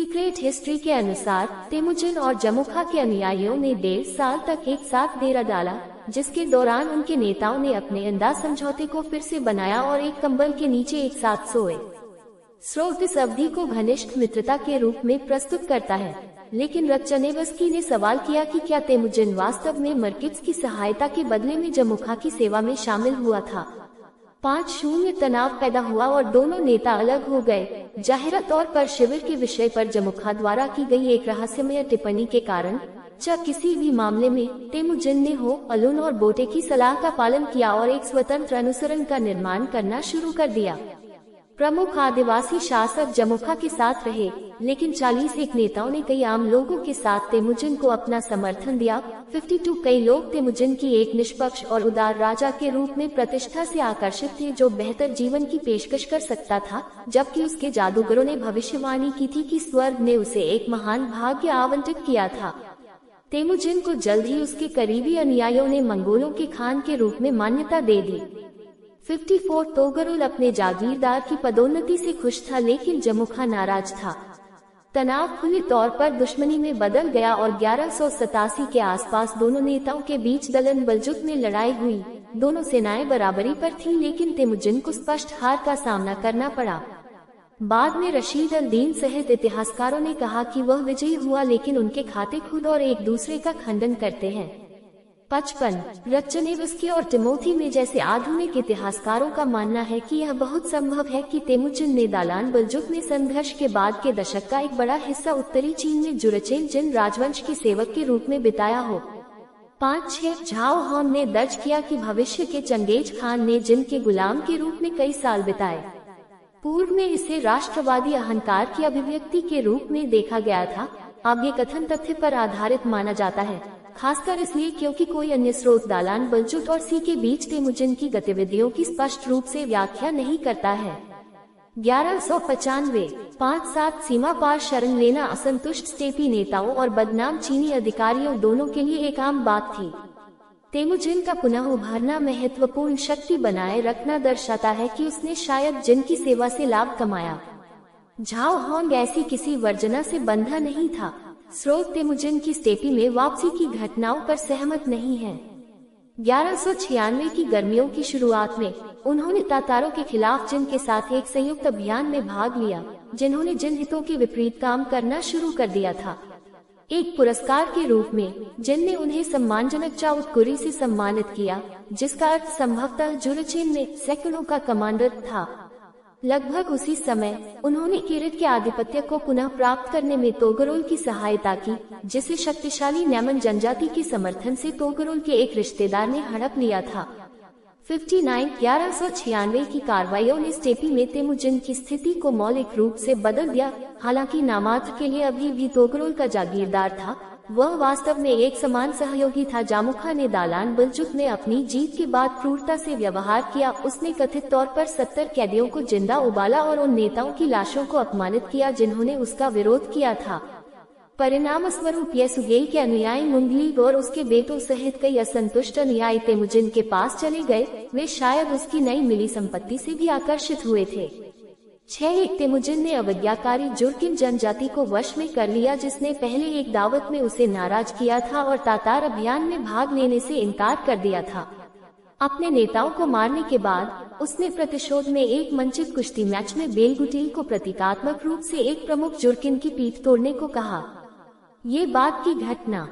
Secret history के अनुसार Temujin और जमुखा के अनुयायियों ने 1.5 साल तक एक साथ डेरा डाला, जिसके दौरान उनके नेताओं ने अपने अंदाज समझौते को फिर से बनाया और एक कंबल के नीचे एक साथ सोए। स्रोत इस अवधि को घनिष्ठ मित्रता के रूप में प्रस्तुत करता है, लेकिन रत्चनेवस्की ने सवाल किया कि क्या तेमुजिन वास्तव में मर्किट्स की सहायता के बदले में जमुखा की सेवा में शामिल हुआ था। 5-0 तनाव पैदा हुआ और दोनों नेता अलग हो गए। जाहिर तौर पर शिविर के विषय पर जमुखा द्वारा की गई एक रहस्यमय टिप्पणी के कारण किसी भी मामले में तेमुजिन ने हो अलुन और बोटे की सलाह का पालन किया और एक स्वतंत्र अनुसरण का निर्माण करना शुरू कर दिया। प्रमुख आदिवासी शासक जमुखा के साथ रहे, लेकिन 41 नेताओं ने कई आम लोगों के साथ तेमुजिन को अपना समर्थन दिया। 52 कई लोग तेमुजिन की एक निष्पक्ष और उदार राजा के रूप में प्रतिष्ठा से आकर्षित थे जो बेहतर जीवन की पेशकश कर सकता था, जबकि उसके जादूगरों ने भविष्यवाणी की थी कि स्वर्ग ने उसे एक महान भाग्य आवंटित किया था। तेमुजिन को जल्द ही उसके करीबी अनुयायियों ने मंगोलों के खान के रूप में मान्यता दे दी। 54 तोगरुल अपने जागीरदार की पदोन्नति से खुश था, लेकिन जमुखा नाराज था। तनाव खुले तौर पर दुश्मनी में बदल गया और 1187 के आसपास दोनों नेताओं के बीच दलन बलजुत में लड़ाई हुई। दोनों सेनाएं बराबरी पर थीं, लेकिन तेमुजिन को स्पष्ट हार का सामना करना पड़ा। बाद में रशीद अल दीन सहित इतिहासकारों ने कहा कि वह विजयी हुआ, लेकिन उनके खाते खुद और एक दूसरे का खंडन करते हैं। 55 रत्चनेवस्की और टिमोथी में जैसे आधुनिक इतिहासकारों का मानना है कि यह बहुत संभव है कि तेमुजिन ने दालान बलजुक में संघर्ष के बाद के दशक का एक बड़ा हिस्सा उत्तरी चीन में जुरचेन जिन राजवंश के सेवक के रूप में बिताया हो। 5-6 झाओ हॉन ने दर्ज किया कि भविष्य के चंगेज खान ने जिन के गुलाम के रूप में कई साल बिताए। पूर्व में इसे राष्ट्रवादी अहंकार की अभिव्यक्ति के रूप में देखा गया था। अब ये कथन तथ्य पर आधारित माना जाता है, खासकर इसलिए क्योंकि कोई अन्य स्रोत दालान बलजुत और सी के बीच तेमुजिन की गतिविधियों की स्पष्ट रूप से व्याख्या नहीं करता है। 1195 5-7 सीमा पार शरण लेना असंतुष्ट स्टेपी नेताओं और बदनाम चीनी अधिकारियों दोनों के लिए एक आम बात थी। तेमुजिन का पुनः उभरना महत्वपूर्ण शक्ति बनाए रखना दर्शाता है कि उसने शायद जिन की सेवा से लाभ कमाया। झाओ हॉन्ग ऐसी किसी वर्जना से बंधा नहीं था। स्रोत तेमुजिन की स्टेपी में वापसी की घटनाओं पर सहमत नहीं है। 1196 की गर्मियों की शुरुआत में उन्होंने तातारों के खिलाफ जिन के साथ एक संयुक्त अभियान में भाग लिया, जिन्होंने जिन हितों के विपरीत काम करना शुरू कर दिया था। एक पुरस्कार के रूप में जिन ने उन्हें सम्मानजनक चाउतकुरी से सम्मानित किया, जिसका अर्थ संभवतः जुरचेन में सैकड़ों का कमांडर था। लगभग उसी समय उन्होंने किरित के आधिपत्य को पुनः प्राप्त करने में तोगरुल की सहायता की, जिसे शक्तिशाली न्यामन जनजाति के समर्थन से तोगरुल के एक रिश्तेदार ने हड़प लिया था। 1196 की कार्रवाइयों ने स्टेपी में तेमुजिन की स्थिति को मौलिक रूप से बदल दिया। हालांकि नामात्र के लिए अभी भी तोगरुल का जागीरदार था, वह वास्तव में एक समान सहयोगी था। जामुखा ने दालान बलजुक में अपनी जीत के बाद क्रूरता से व्यवहार किया। उसने कथित तौर पर 70 कैदियों को जिंदा उबाला और उन नेताओं की लाशों को अपमानित किया जिन्होंने उसका विरोध किया था। परिणाम स्वरूप येसुगेई के अनुयायी मुंगलीग और उसके बेटों सहित कई असंतुष्ट अनुयायी तेमुजिन के पास चले गए। वे शायद उसकी नई मिली संपत्ति से भी आकर्षित हुए थे। 6 तेमुजिन ने अवज्ञाकारी जुर्किन जनजाति को वश में कर लिया, जिसने पहले एक दावत में उसे नाराज किया था और तातार अभियान में भाग लेने से इनकार कर दिया था। अपने नेताओं को मारने के बाद उसने प्रतिशोध में एक मंचित कुश्ती मैच में बेलगुटिल को प्रतीकात्मक रूप से एक प्रमुख जुर्किन की पीठ तोड़ने को कहा। ये बाद की घटना